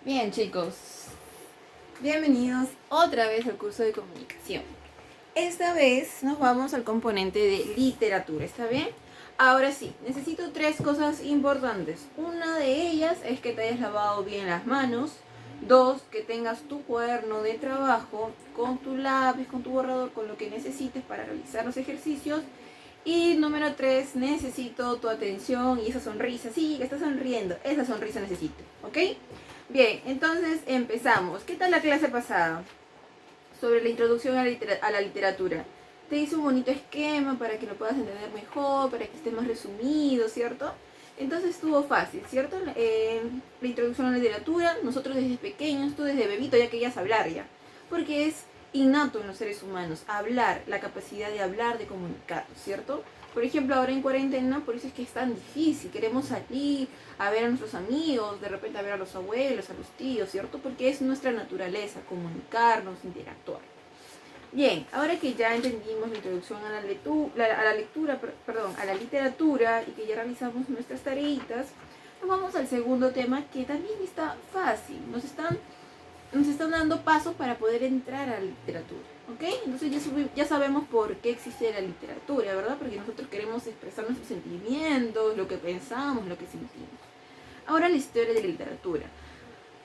Bien, chicos, bienvenidos otra vez al curso de comunicación. Esta vez nos vamos al componente de literatura, ¿está bien? Ahora sí, necesito tres cosas importantes. Una de ellas es que te hayas lavado bien las manos. Dos, que tengas tu cuaderno de trabajo con tu lápiz, con tu borrador, con lo que necesites para realizar los ejercicios. Y número tres, necesito tu atención y esa sonrisa. Sí, que estás sonriendo, esa sonrisa necesito, ¿ok? Bien, entonces empezamos. ¿Qué tal la clase pasada? Sobre la introducción a la literatura. Te hice un bonito esquema para que lo puedas entender mejor, para que esté más resumido, ¿cierto? Entonces estuvo fácil, ¿cierto? La introducción a la literatura, nosotros desde pequeños, tú desde bebito ya querías hablar ya. Porque es innato en los seres humanos, hablar, la capacidad de hablar, de comunicar, ¿cierto? Por ejemplo, ahora en cuarentena, por eso es que es tan difícil. Queremos salir a ver a nuestros amigos, de repente a ver a los abuelos, a los tíos, ¿cierto? Porque es nuestra naturaleza, comunicarnos, interactuar. Bien, ahora que ya entendimos la introducción a la literatura y que ya realizamos nuestras tareitas, nos vamos al segundo tema que también está fácil. Nos están dando pasos para poder entrar a la literatura, ¿ok? Entonces ya sabemos por qué existe la literatura, ¿verdad? Porque nosotros queremos expresar nuestros sentimientos, lo que pensamos, lo que sentimos. Ahora la historia de la literatura.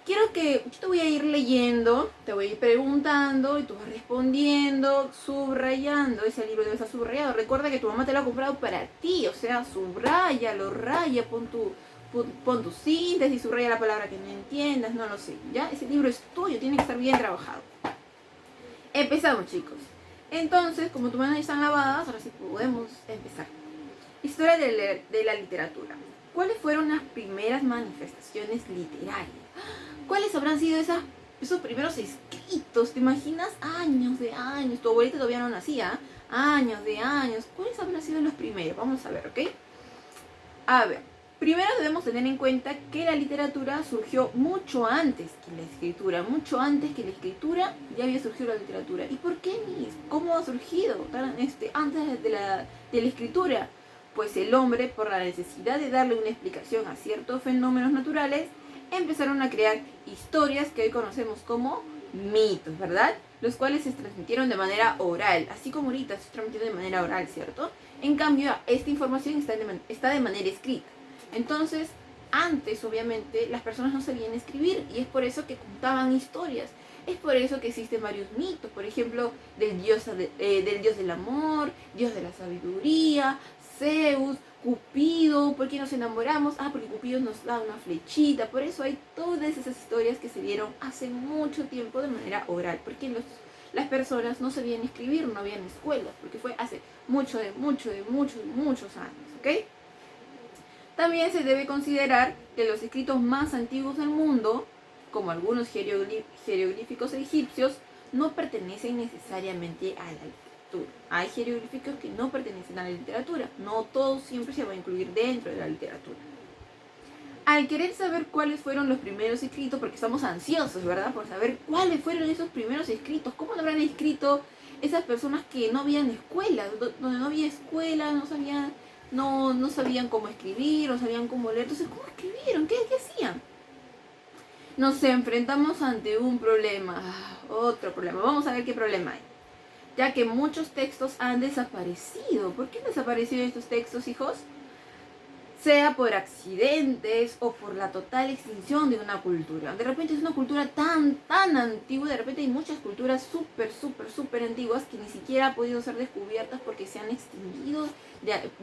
Quiero que yo te voy a ir leyendo, te voy a ir preguntando y tú vas respondiendo, subrayando. Ese libro debe estar subrayado. Recuerda que tu mamá te lo ha comprado para ti, o sea, subrayalo, raya, pon tu síntesis, subraya la palabra que no entiendas, no lo sé. ¿Ya? Ese libro es tuyo, tiene que estar bien trabajado. Empezamos, chicos. Entonces, como tus manos ya están lavadas, ahora sí podemos empezar. Historia de la literatura. ¿Cuáles fueron las primeras manifestaciones literarias? ¿Cuáles habrán sido esos primeros escritos? ¿Te imaginas? Años de años. Tu abuelita todavía no nacía. Años de años. ¿Cuáles habrán sido los primeros? Vamos a ver, ¿ok? A ver. Primero debemos tener en cuenta que la literatura surgió mucho antes que la escritura. Mucho antes que la escritura ya había surgido la literatura. ¿Y por qué, Miss? ¿Cómo ha surgido antes de la escritura? Pues el hombre, por la necesidad de darle una explicación a ciertos fenómenos naturales, empezaron a crear historias que hoy conocemos como mitos, ¿verdad? Los cuales se transmitieron de manera oral, así como ahorita se transmitiendo de manera oral, ¿cierto? En cambio, esta información está de manera escrita. Entonces, antes, obviamente, las personas no sabían escribir y es por eso que contaban historias. Es por eso que existen varios mitos, por ejemplo, del dios del amor, dios de la sabiduría, Zeus, Cupido. ¿Por qué nos enamoramos? Porque Cupido nos da una flechita. Por eso hay todas esas historias que se dieron hace mucho tiempo de manera oral, porque las personas no sabían escribir, no habían escuelas, porque fue hace muchos años, ¿ok? También se debe considerar que los escritos más antiguos del mundo, como algunos jeroglíficos egipcios, no pertenecen necesariamente a la literatura. Hay jeroglíficos que no pertenecen a la literatura. No todo siempre se va a incluir dentro de la literatura. Al querer saber cuáles fueron los primeros escritos, porque estamos ansiosos, ¿verdad? Por saber cuáles fueron esos primeros escritos, cómo lo habrán escrito esas personas que no habían escuela, donde no había escuela, no sabían cómo escribir, no sabían cómo leer. Entonces, ¿cómo escribieron? ¿Qué hacían? Nos enfrentamos ante un problema, otro problema. Vamos a ver qué problema hay. Ya que muchos textos han desaparecido. ¿Por qué han desaparecido estos textos, hijos? Sea por accidentes o por la total extinción de una cultura. De repente es una cultura tan antigua, de repente hay muchas culturas súper antiguas que ni siquiera han podido ser descubiertas porque se han extinguido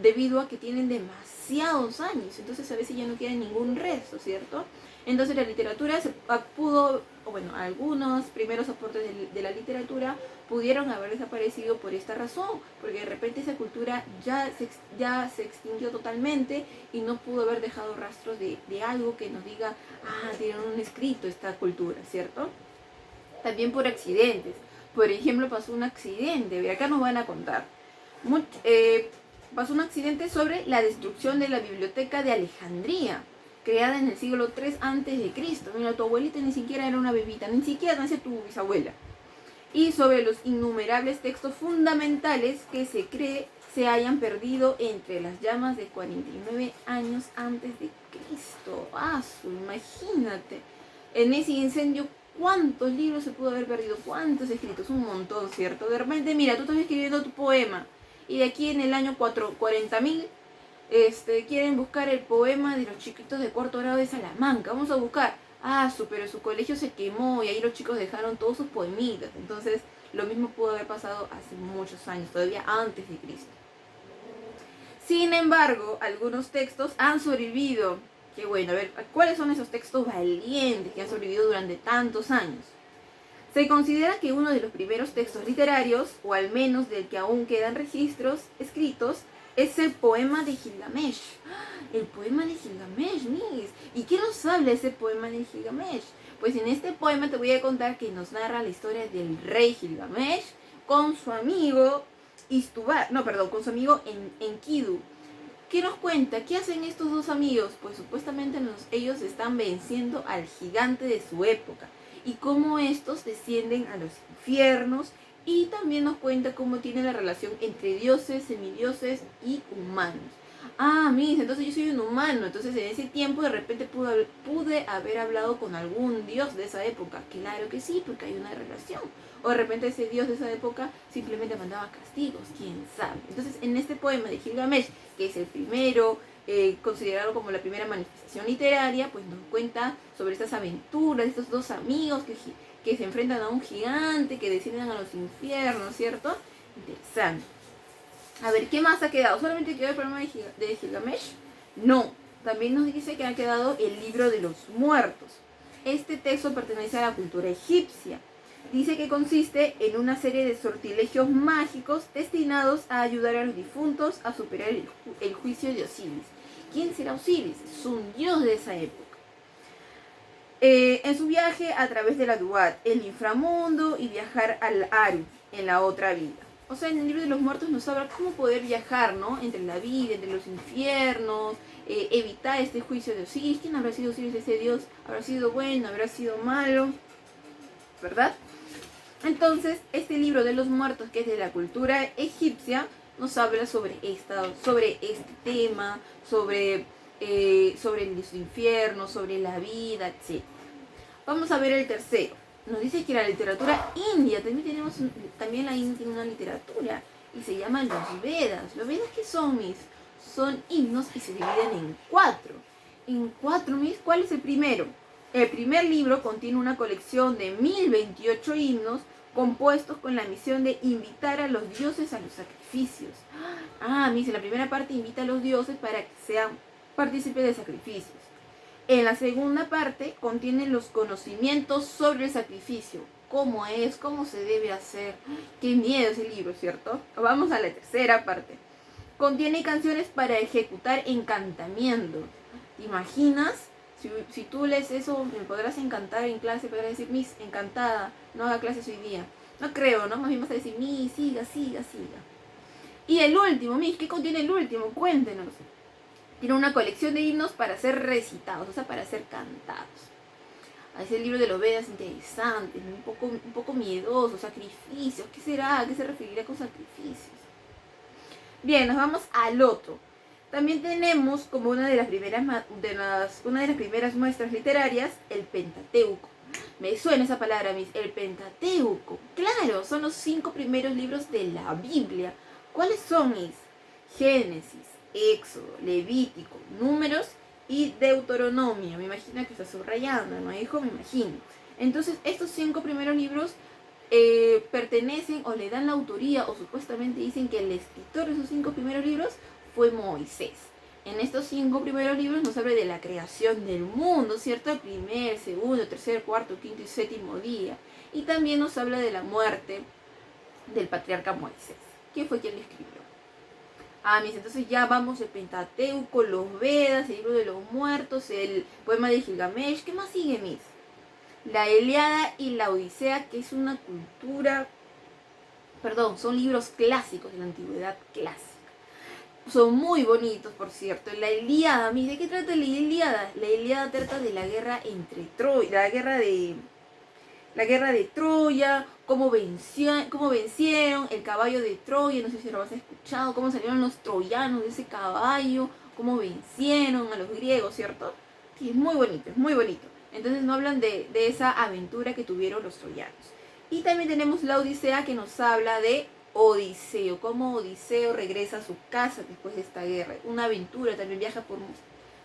debido a que tienen demasiados años. Entonces a veces ya no queda ningún resto, ¿cierto? Entonces la literatura algunos primeros aportes de la literatura pudieron haber desaparecido por esta razón, porque de repente esa cultura ya se extinguió totalmente y no pudo haber dejado rastros de algo que nos diga, tienen un escrito esta cultura, ¿cierto? También por accidentes. Por ejemplo, pasó un accidente, acá nos van a contar. Pasó un accidente sobre la destrucción de la biblioteca de Alejandría, creada en el siglo III a.C. Mira, tu abuelita ni siquiera era una bebita, ni siquiera nació tu bisabuela. Y sobre los innumerables textos fundamentales que se cree se hayan perdido entre las llamas de 49 años antes de Cristo. Imagínate. en ese incendio, ¿cuántos libros se pudo haber perdido? ¿Cuántos escritos? Un montón, ¿cierto? De repente, mira, tú estás escribiendo tu poema y de aquí en el año 40.000 quieren buscar el poema de los chiquitos de cuarto grado de Salamanca. Vamos a buscar. Pero su colegio se quemó y ahí los chicos dejaron todos sus poemitas. Entonces, lo mismo pudo haber pasado hace muchos años, todavía antes de Cristo. Sin embargo, algunos textos han sobrevivido. Qué bueno, a ver, ¿cuáles son esos textos valientes que han sobrevivido durante tantos años? Se considera que uno de los primeros textos literarios, o al menos del que aún quedan registros escritos, es el poema de Gilgamesh. El poema de Gilgamesh, Miss. ¿Y qué nos habla ese poema de Gilgamesh? Pues en este poema te voy a contar que nos narra la historia del rey Gilgamesh con su amigo con su amigo Enkidu. ¿Qué nos cuenta? ¿Qué hacen estos dos amigos? Pues supuestamente ellos están venciendo al gigante de su época y cómo estos descienden a los infiernos, y también nos cuenta cómo tiene la relación entre dioses, semidioses y humanos. Entonces yo soy un humano, entonces en ese tiempo de repente pude haber hablado con algún dios de esa época. Claro que sí, porque hay una relación. O de repente ese dios de esa época simplemente mandaba castigos, quién sabe. Entonces en este poema de Gilgamesh, que es el primero, considerado como la primera manifestación literaria, pues nos cuenta sobre estas aventuras de estos dos amigos que se enfrentan a un gigante, que descienden a los infiernos, ¿cierto? Interesante. A ver, ¿qué más ha quedado? ¿Solamente quedó el poema de Gilgamesh? No, también nos dice que ha quedado el libro de los muertos. Este texto pertenece a la cultura egipcia. Dice que consiste en una serie de sortilegios mágicos destinados a ayudar a los difuntos a superar el juicio de Osiris. ¿Quién será Osiris? Es un dios de esa época. En su viaje a través de la Duat, el inframundo, y viajar al Aru, en la otra vida. O sea, en el libro de los muertos nos habla cómo poder viajar, ¿no? Entre la vida, entre los infiernos, evitar este juicio de Osiris. ¿Quién habrá sido Osiris, ese dios? ¿Habrá sido bueno? ¿Habrá sido malo? ¿Verdad? Entonces, este libro de los muertos, que es de la cultura egipcia, nos habla sobre este tema, sobre los infiernos, sobre la vida, etc. Vamos a ver el tercero. Nos dice que la literatura india, también la India tiene una literatura, y se llama los Vedas. ¿Los Vedas qué son, Miss? Son himnos y se dividen en cuatro. En cuatro, Miss, ¿cuál es el primero? El primer libro contiene una colección de 1028 himnos compuestos con la misión de invitar a los dioses a los sacrificios. Miss, en la primera parte invita a los dioses para que sean partícipes de sacrificios. En la segunda parte contiene los conocimientos sobre el sacrificio. ¿Cómo es? ¿Cómo se debe hacer? Qué miedo ese libro, ¿cierto? Vamos a la tercera parte. Contiene canciones para ejecutar encantamientos. ¿Te imaginas? Si tú lees eso, me podrás encantar en clase, podrás decir, Miss, encantada, no haga clases hoy día. No creo, ¿no? Más bien vas a decir, Miss, siga. Y el último, Miss, ¿qué contiene el último? Cuéntenos. Tiene una colección de himnos para ser recitados, o sea, para ser cantados. Ese libro de los Vedas interesante, un poco miedoso, sacrificios. ¿Qué será? ¿A qué se referirá con sacrificios? Bien, nos vamos al otro. También tenemos como una de las primeras muestras literarias el Pentateuco. Me suena esa palabra, Miss, el Pentateuco. Claro, son los 5 primeros libros de la Biblia. ¿Cuáles son, Miss? Génesis, Éxodo, Levítico, Números y Deuteronomio. Me imagino que está subrayando, ¿no, hijo? Me imagino. Entonces, estos 5 primeros libros pertenecen o le dan la autoría, o supuestamente dicen que el escritor de esos 5 primeros libros fue Moisés. En estos 5 primeros libros nos habla de la creación del mundo, ¿cierto? El primer, segundo, tercer, cuarto, quinto y séptimo día. Y también nos habla de la muerte del patriarca Moisés. ¿Quién fue quien lo escribió? Miss, entonces ya vamos el Pentateuco, los Vedas, el libro de los muertos, el poema de Gilgamesh. ¿Qué más sigue, Miss? La Ilíada y la Odisea, que es una son libros clásicos de la antigüedad clásica. Son muy bonitos, por cierto. La Ilíada, Miss, ¿de qué trata la Ilíada? La Ilíada trata de la guerra entre Troya, la guerra de Troya, cómo vencieron el caballo de Troya, no sé si lo has escuchado, cómo salieron los troyanos de ese caballo, cómo vencieron a los griegos, ¿cierto? Sí, es muy bonito, es muy bonito. Entonces no hablan de esa aventura que tuvieron los troyanos. Y también tenemos la Odisea, que nos habla de Odiseo, cómo Odiseo regresa a su casa después de esta guerra. Una aventura, también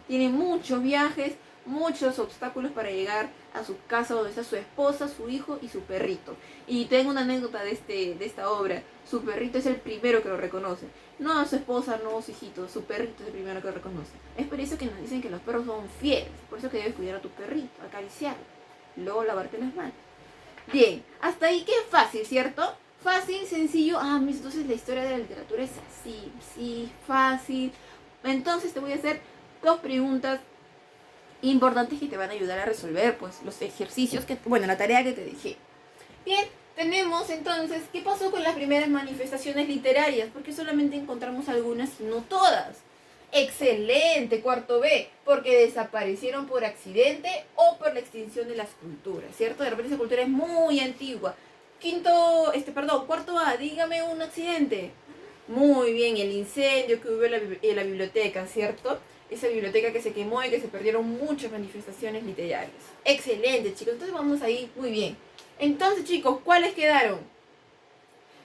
tiene muchos viajes, muchos obstáculos para llegar a su casa donde está su esposa, su hijo y su perrito. Y tengo una anécdota de esta obra. Su perrito es el primero que lo reconoce. No su esposa, no su hijito, su perrito es el primero que lo reconoce. Es por eso que nos dicen que los perros son fieles. Por eso que debes cuidar a tu perrito, acariciarlo, luego lavarte las manos. Bien, hasta ahí qué fácil, ¿cierto? Fácil, sencillo. Entonces la historia de la literatura es así, sí, fácil. Entonces te voy a hacer 2 preguntas importantes que te van a ayudar a resolver pues los ejercicios la tarea que te dejé. Bien, tenemos entonces, ¿qué pasó con las primeras manifestaciones literarias? Porque solamente encontramos algunas y no todas. Excelente, cuarto B, porque desaparecieron por accidente o por la extinción de las culturas, ¿cierto? De repente esa cultura es muy antigua. Cuarto A, dígame un accidente. Muy bien, el incendio que hubo en la biblioteca, ¿cierto? Esa biblioteca que se quemó y que se perdieron muchas manifestaciones literarias. Excelente, chicos. Entonces vamos ahí muy bien. Entonces, chicos, ¿cuáles quedaron?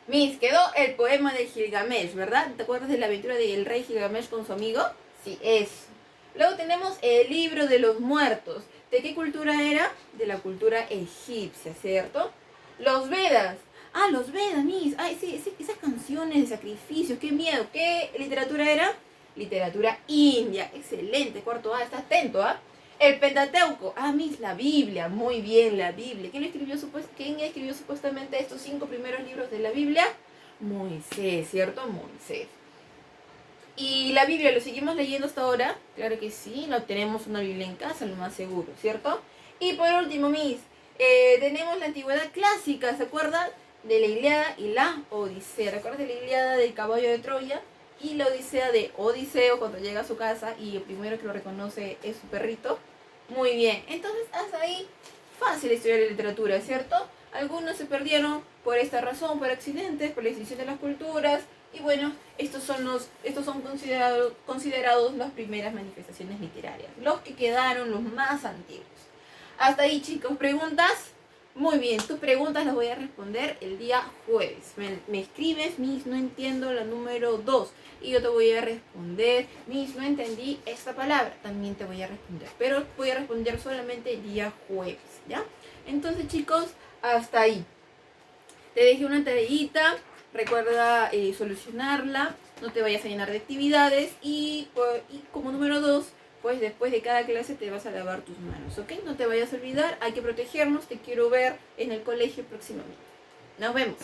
Quedó el poema de Gilgamesh, ¿verdad? ¿Te acuerdas de la aventura del rey Gilgamesh con su amigo? Sí, eso. Luego tenemos el libro de los muertos. ¿De qué cultura era? De la cultura egipcia, ¿cierto? Los Vedas. Los Vedas, sí, esas canciones de sacrificios, qué miedo. ¿Qué literatura era? Literatura india. Excelente, cuarto A, está atento, ¿ah? El Pentateuco. La Biblia. Muy bien, la Biblia. ¿Quién escribió supuestamente estos 5 primeros libros de la Biblia? Moisés, ¿cierto? Moisés. ¿Y la Biblia lo seguimos leyendo hasta ahora? Claro que sí, tenemos una Biblia en casa, lo más seguro, ¿cierto? Y por último, tenemos la antigüedad clásica, ¿se acuerdan? De la Ilíada y la Odisea. ¿Recuerdas de la Ilíada del caballo de Troya? Y la Odisea de Odiseo cuando llega a su casa y el primero que lo reconoce es su perrito. Muy bien, entonces hasta ahí fácil estudiar la literatura, ¿cierto? Algunos se perdieron por esta razón, por accidentes, por la extinción de las culturas. Y bueno, estos son considerados las primeras manifestaciones literarias, los que quedaron los más antiguos. Hasta ahí, chicos, ¿preguntas? Muy bien, tus preguntas las voy a responder el día jueves. Me escribes, no entiendo la número 2. Y yo te voy a responder, no entendí esta palabra. También te voy a responder. Pero voy a responder solamente el día jueves, ¿ya? Entonces, chicos, hasta ahí. Te dejé una tareita. Recuerda solucionarla. No te vayas a llenar de actividades. Y como número 2... pues después de cada clase te vas a lavar tus manos, ¿ok? No te vayas a olvidar, hay que protegernos, te quiero ver en el colegio próximamente. Nos vemos.